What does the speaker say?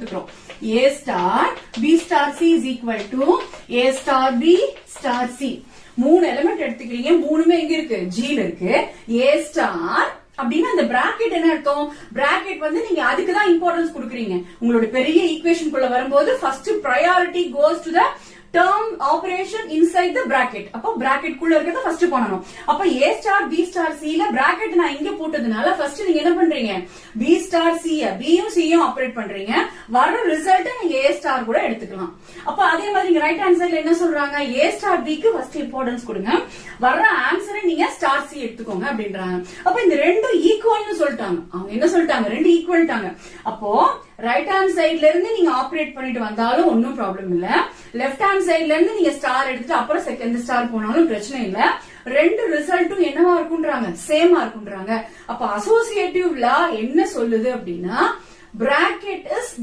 எடுத்துக்கிறோம். A star B star C is equal to A star B star C. 3 element எடுத்துக்கிறீங்க. மூணுமே எங்க இருக்கு? G ல இருக்கு. A star அப்படின்னா அந்த பிராக்கெட் என்ன அர்த்தம்? பிராக்கெட் வந்து நீங்க அதுக்கு தான் இம்பார்ட்டன்ஸ் கொடுக்குறீங்க. உங்களோட பெரிய ஈக்குவேஷன் குள்ள வரும்போது first priority goes to the term operation inside the bracket. அப்போ bracket குள்ள இருக்கிறத ஃபர்ஸ்ட் பண்ணனும். அப்ப A star B star C ல bracket நான் இங்க போட்டதுனால ஃபர்ஸ்ட் நீங்க என்ன பண்றீங்க? B star C B யும் C யும் ஆபரேட் பண்றீங்க. வர ரிசல்ட் நீங்க A star கூட எடுத்துக்கலாம். அப்ப அதே மாதிரி நீங்க ரைட் ஹேண்ட் சைடுல என்ன சொல்றாங்க? A star B க்கு ஃபர்ஸ்ட் இம்பார்ட்டன்ஸ் கொடுங்க. வர ஆன்சரை நீங்க ஸ்டார் C எடுத்துக்கோங்க அப்படின்றாங்க. அப்ப இந்த ரெண்டும் ஈக்குவல்னு சொல்லிட்டாங்க. அவங்க என்ன சொல்லிட்டாங்க? ரெண்டு ஈக்குவல்ட்டாங்க. அப்போ ரைட் ஹேண்ட் சைடுல இருந்து நீங்க ஆபரேட் பண்ணிட்டு வந்தாலும் ஒன்னும் ப்ராப்ளம் இல்ல. லெஃப்ட் ஹேண்ட் சைடுல இருந்து நீங்க ஸ்டார் எடுத்துட்டு அப்புறம் செகண்ட் ஸ்டார் போனாலும் பிரச்சனை இல்ல. ரெண்டு ரிசல்ட்டும் என்னவா இருக்கும்ன்றாங்க? சேமா இருக்கும்ன்றாங்க. அப்ப அசோசியேட்டிவ் லா என்ன சொல்லுது அப்படின்னா, பிராக்கெட் இஸ்